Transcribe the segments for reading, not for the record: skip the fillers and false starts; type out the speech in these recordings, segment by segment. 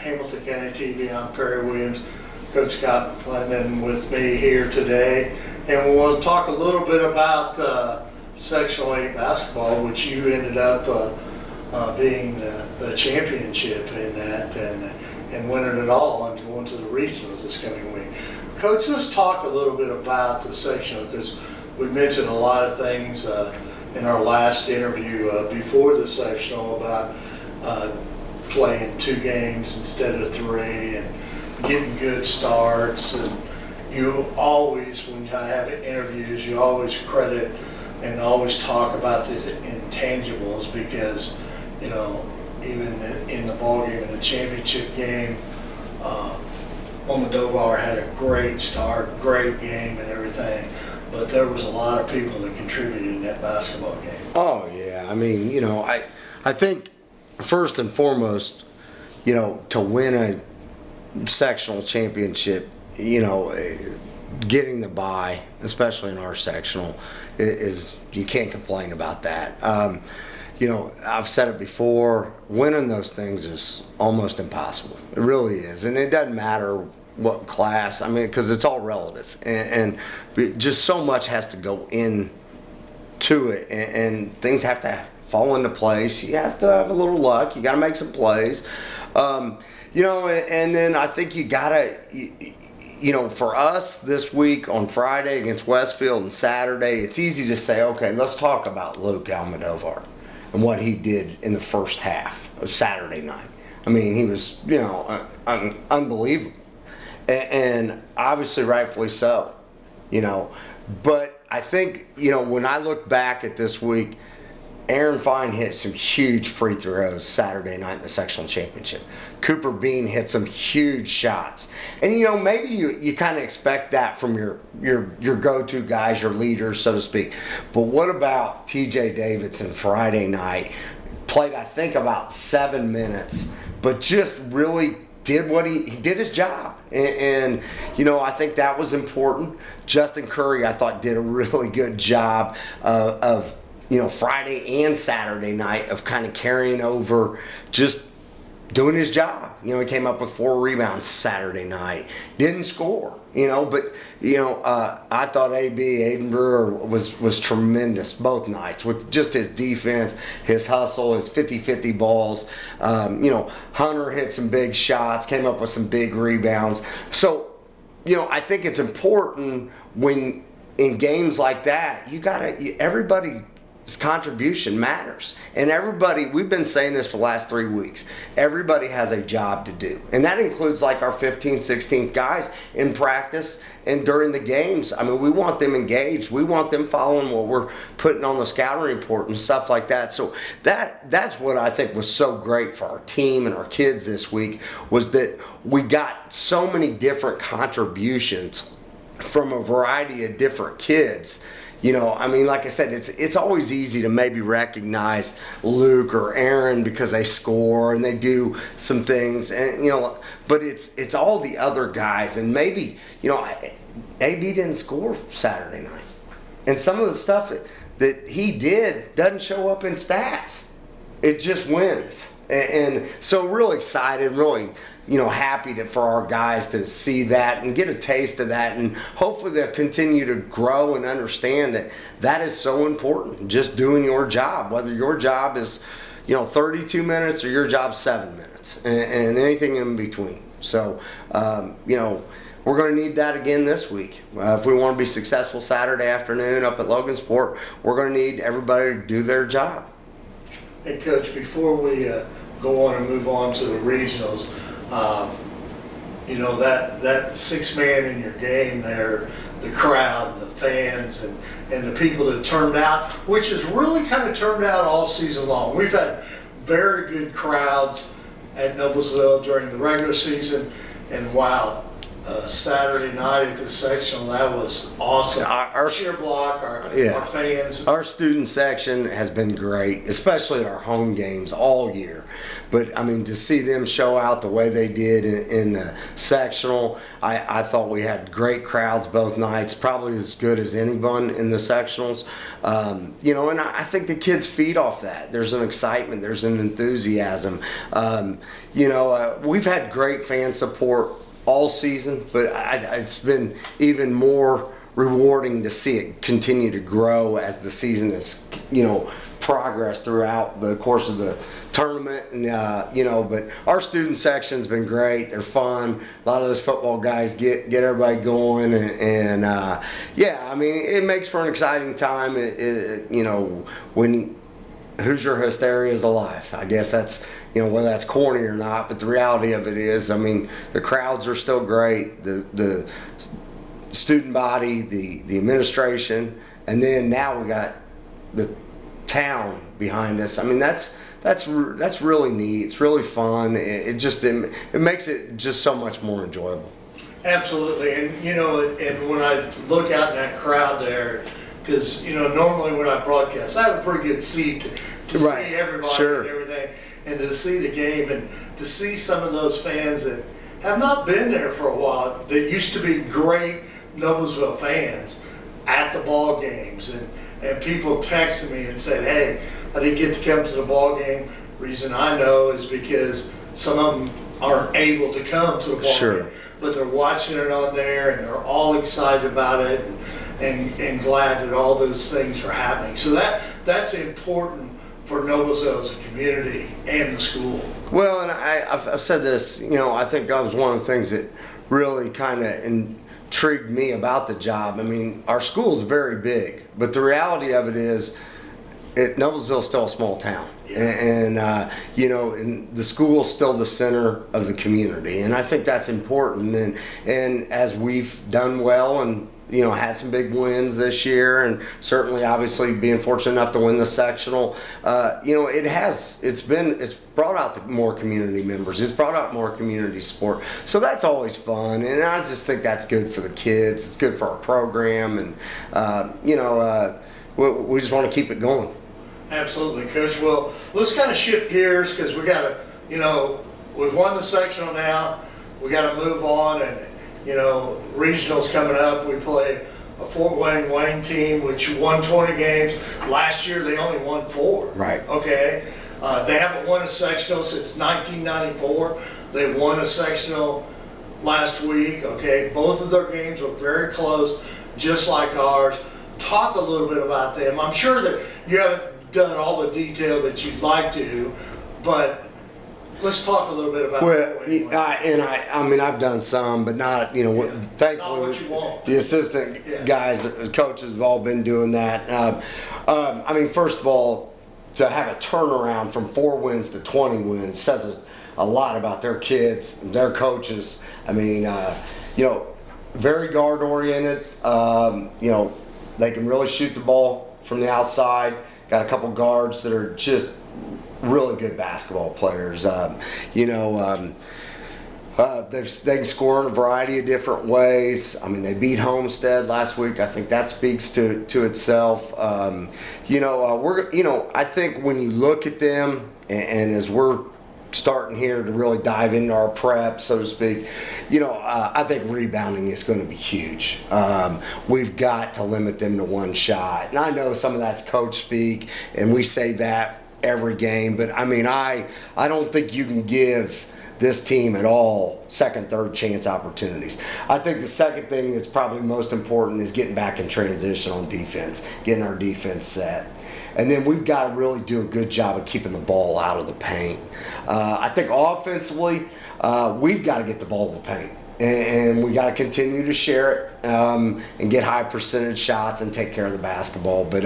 Hamilton County TV. I'm Perry Williams, Coach Scott McClelland with me here today. And we want to talk a little bit about Sectional 8 basketball, which you ended up being the championship in that and winning it all and going to the regionals this coming week. Coach, let's talk a little bit about the sectional, because we mentioned a lot of things in our last interview before the sectional about playing 2 games instead of 3 and getting good starts. And you always, when you have interviews, you always credit and always talk about these intangibles, because, you know, even in the ball game, in the championship game, Noblesville had a great start, great game and everything, but there was a lot of people that contributed in that basketball game. Oh yeah, I mean, you know, I think first and foremost, you know, to win a sectional championship, you know, getting the bye, especially in our sectional, is you can't complain about that. You know, I've said it before, winning those things is almost impossible. It really is. And it doesn't matter what class, I mean, because it's all relative. And just so much has to go into it, and things have to fall into place. You have to have a little luck. You got to make some plays. You know, and then I think you got to, you know, for us this week on Friday against Westfield and Saturday, it's easy to say, okay, let's talk about Luke Almodovar and what he did in the first half of Saturday night. I mean, he was, you know, unbelievable. And obviously rightfully so, you know. But I think, you know, when I look back at this week, Aaron Fine hit some huge free throws Saturday night in the sectional championship. Cooper Bean hit some huge shots. And, you know, maybe you kind of expect that from your go-to guys, your leaders, so to speak. But what about TJ Davidson Friday night? Played, I think, about 7 minutes, but just really did what he did his job. And, you know, I think that was important. Justin Curry, I thought, did a really good job of you know, Friday and Saturday night of kind of carrying over, just doing his job. You know, he came up with 4 rebounds Saturday night. Didn't score, you know, but, you know, I thought Aiden Brewer was tremendous both nights with just his defense, his hustle, his 50-50 balls. You know, Hunter hit some big shots, came up with some big rebounds. So, you know, I think it's important when in games like that, everybody contribution matters. And everybody, we've been saying this for the last 3 weeks, everybody has a job to do. And that includes like our 15th, 16th guys in practice and during the games. I mean, we want them engaged. We want them following what we're putting on the scouting report and stuff like that. So that's what I think was so great for our team and our kids this week, was that we got so many different contributions from a variety of different kids. You know, I mean, like I said, it's always easy to maybe recognize Luke or Aaron because they score and they do some things, and, you know, but it's all the other guys. And maybe, you know, AB didn't score Saturday night, and some of the stuff that he did doesn't show up in stats. It just wins, and so really excited, really, you know, happy for our guys to see that and get a taste of that, and hopefully they'll continue to grow and understand that is so important. Just doing your job, whether your job is, you know, 32 minutes or your job's 7 minutes, and anything in between. So, you know, we're going to need that again this week. If we want to be successful Saturday afternoon up at Logansport, we're going to need everybody to do their job. Hey, Coach, before we go on and move on to the regionals, you know, that 6-man in your game there, the crowd and the fans and the people that turned out, which has really kind of turned out all season long. We've had very good crowds at Noblesville during the regular season, and wow, Saturday night at the sectional. That was awesome. Our cheer block, our fans. Our student section has been great, especially at our home games all year. But I mean, to see them show out the way they did in the sectional, I thought we had great crowds both nights, probably as good as anyone in the sectionals. You know, and I think the kids feed off that. There's an excitement, there's an enthusiasm. You know, we've had great fan support all season, but it's been even more rewarding to see it continue to grow as the season has, you know, progressed throughout the course of the tournament. And you know, but our student section's been great. They're fun. A lot of those football guys get everybody going, and yeah, I mean, it makes for an exciting time. You know, when Hoosier hysteria is alive. I guess that's, you know, whether that's corny or not, but the reality of it is, I mean, the crowds are still great, the student body, the administration, and then now we got the town behind us. I mean, that's really neat. It's really fun. It makes it just so much more enjoyable. Absolutely, and you know, and when I look out in that crowd there, because you know, normally when I broadcast, I have a pretty good seat to see everybody and everything, and to see the game, and to see some of those fans that have not been there for a while, that used to be great Noblesville fans at the ball games, and people texted me and said, hey, I didn't get to come to the ball game. Reason I know is because some of them aren't able to come to the ball game, but they're watching it on there, and they're all excited about it, and glad that all those things are happening. So that's important for Noblesville as a community and the school. Well, and I've said this, you know, I think that was one of the things that really kind of intrigued me about the job. I mean, our school is very big, but the reality of it is, Noblesville is still a small town. And you know, and the school is still the center of the community, and I think that's important. And as we've done well, and you know, had some big wins this year, and certainly, obviously, being fortunate enough to win the sectional, you know, it's brought out more community members. It's brought out more community support. So that's always fun, and I just think that's good for the kids. It's good for our program, and you know, we just want to keep it going. Absolutely, Coach. Well, let's kind of shift gears, because we got to, you know, we've won the sectional now. We got to move on, and you know, regionals coming up. We play a Fort Wayne team which won 20 games. Last year they only won 4. Right. Okay. They haven't won a sectional since 1994. They won a sectional last week. Okay. Both of their games were very close, just like ours. Talk a little bit about them. I'm sure that you haven't done all the detail that you'd like to, but let's talk a little bit about. I mean, I've done some, but not, you know, thankfully not what you want. The assistant guys, coaches have all been doing that. I mean, first of all, to have a turnaround from 4 wins to 20 wins says a lot about their kids, their coaches. I mean, you know, very guard oriented. You know, they can really shoot the ball from the outside. Got a couple guards that are just really good basketball players. You know, they can score in a variety of different ways. I mean, they beat Homestead last week. I think that speaks to itself. You know, I think when you look at them, and as we're starting here to really dive into our prep, so to speak, you know, I think rebounding is going to be huge. We've got to limit them to 1 shot. And I know some of that's coach speak, and we say that every game, but I mean, I don't think you can give this team at all second, third chance opportunities. I think the second thing that's probably most important is getting back in transition on defense, getting our defense set. And then we've got to really do a good job of keeping the ball out of the paint. I think offensively, we've got to get the ball in the paint. And we got to continue to share it and get high percentage shots and take care of the basketball. But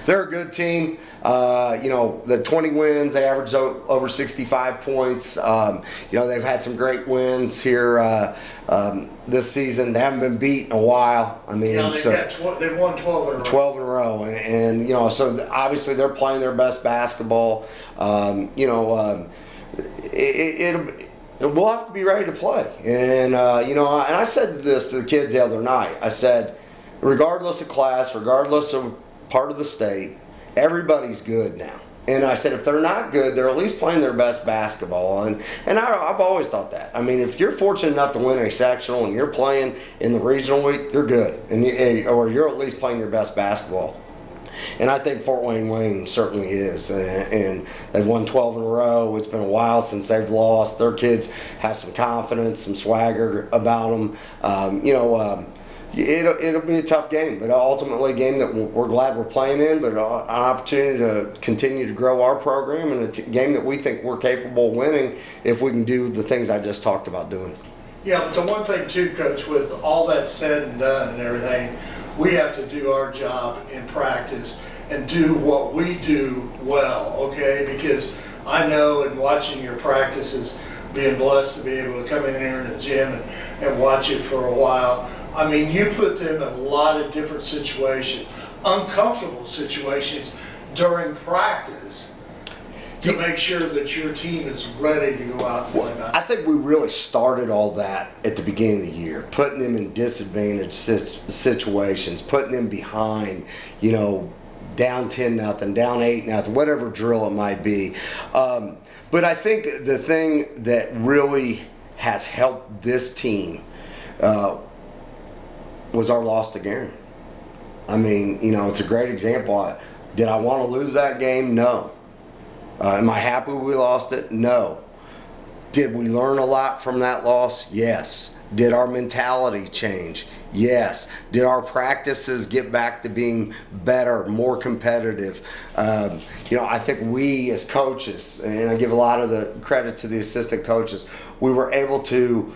they're a good team. You know, the 20 wins, they averaged over 65 points. You know, they've had some great wins here this season. They haven't been beat in a while. I mean, they've won 12 in a row. 12 in a row. And you know, so obviously they're playing their best basketball. You know, we'll have to be ready to play. And, you know, and I said this to the kids the other night. I said, regardless of class, regardless of part of the state, everybody's good now. And I said, if they're not good, they're at least playing their best basketball. And I've always thought that. I mean, if you're fortunate enough to win a sectional and you're playing in the regional week, you're good. Or you're at least playing your best basketball. And I think Fort Wayne certainly is. And they've won 12 in a row. It's been a while since they've lost. Their kids have some confidence, some swagger about them. You know, it'll be a tough game, but ultimately a game that we're glad we're playing in, but an opportunity to continue to grow our program, and a game that we think we're capable of winning if we can do the things I just talked about doing. Yeah, but the one thing too, Coach, with all that said and done and everything, we have to do our job in practice and do what we do well, okay? Because I know in watching your practices, being blessed to be able to come in here in the gym and watch it for a while, I mean, you put them in a lot of different situations, uncomfortable situations during practice to make sure that your team is ready to go out and play basketball. I think we really started all that at the beginning of the year, putting them in disadvantaged situations, putting them behind, you know, down 10-0, down 8-0, whatever drill it might be. But I think the thing that really has helped this team was our loss to Guerin. I mean, you know, it's a great example. Did I want to lose that game? No. Am I happy we lost it? No. Did we learn a lot from that loss? Yes. Did our mentality change? Yes. Did our practices get back to being better, more competitive? You know, I think we as coaches, and I give a lot of the credit to the assistant coaches, we were able to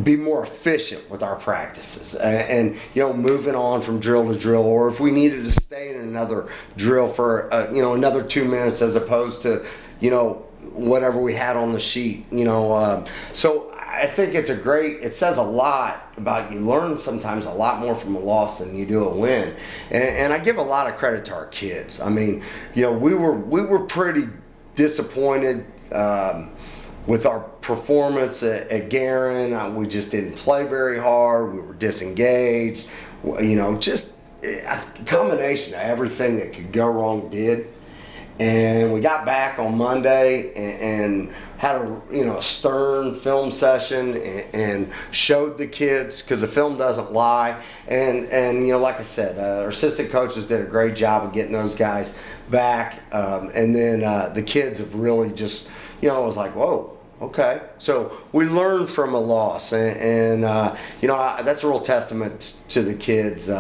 be more efficient with our practices and you know, moving on from drill to drill, or if we needed to stay in another drill for you know, another 2 minutes as opposed to, you know, whatever we had on the sheet, you know. So I think it's it says a lot about, you learn sometimes a lot more from a loss than you do a win. And I give a lot of credit to our kids. I mean, you know, we were pretty disappointed with our performance at Guerin. We just didn't play very hard. We were disengaged. You know, just a combination of everything that could go wrong did. And we got back on Monday and had a stern film session and showed the kids, because the film doesn't lie. And you know, like I said, our assistant coaches did a great job of getting those guys back. And then the kids have really just, you know, it was like, whoa. Okay, so we learned from a loss, and you know, that's a real testament to the kids'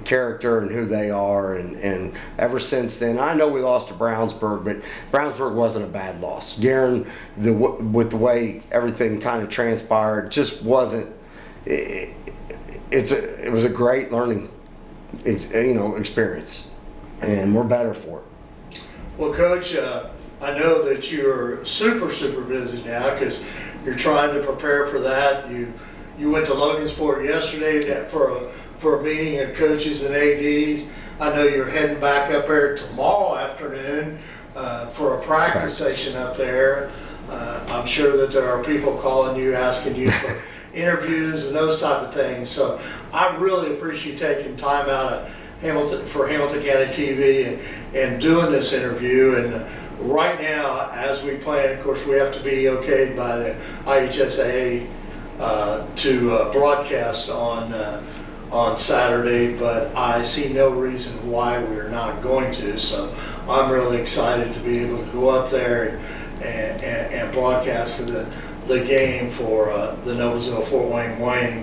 character and who they are, and ever since then, I know we lost to Brownsburg, but Brownsburg wasn't a bad loss. Guerin, with the way everything kind of transpired, just wasn't. It was a great learning, you know, experience, and we're better for it. Well, Coach, I know that you're super busy now because you're trying to prepare for that. You went to Logansport yesterday for a meeting of coaches and ADs. I know you're heading back up there tomorrow afternoon for a practice session up there. I'm sure that there are people calling you, asking you for interviews and those type of things. So I really appreciate you taking time out of Hamilton County TV and doing this interview. And right now, as we plan, of course, we have to be okayed by the IHSAA to broadcast on Saturday, but I see no reason why we're not going to. So I'm really excited to be able to go up there and broadcast the game for the Noblesville Fort Wayne,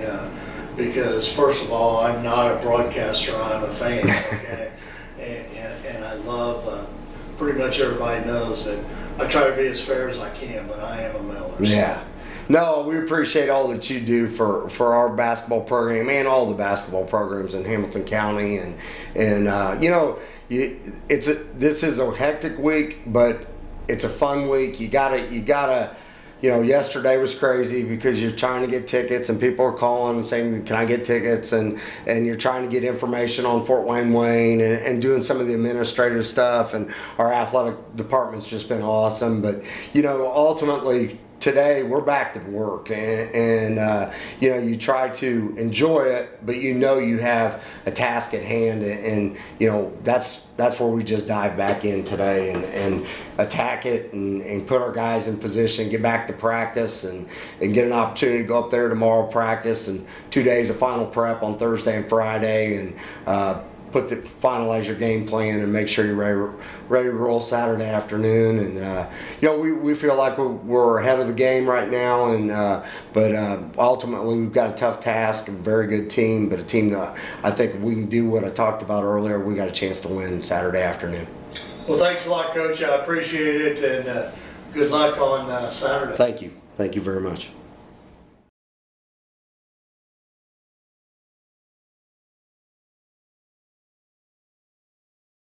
because first of all, I'm not a broadcaster, I'm a fan, okay? and I love, pretty much everybody knows that I try to be as fair as I can, but I am a Miller. So. Yeah. No, we appreciate all that you do for our basketball program and all the basketball programs in Hamilton County, and you know, this is a hectic week, but it's a fun week. You gotta you know, yesterday was crazy because you're trying to get tickets and people are calling and saying, can I get tickets? And you're trying to get information on Fort Wayne and doing some of the administrative stuff. And our athletic department's just been awesome. But, you know, ultimately, today we're back to work, and you know, you try to enjoy it, but you know you have a task at hand, and you know that's where we just dive back in today and attack it and put our guys in position, get back to practice, and get an opportunity to go up there tomorrow, practice, and 2 days of final prep on Thursday and Friday, and finalize your game plan and make sure you're ready to roll Saturday afternoon. And you know, we feel like we're ahead of the game right now, and but ultimately we've got a tough task, a very good team, but a team that I think if we can do what I talked about earlier, we got a chance to win Saturday afternoon. Well, thanks a lot, Coach. I appreciate it, and good luck on Saturday. Thank you very much.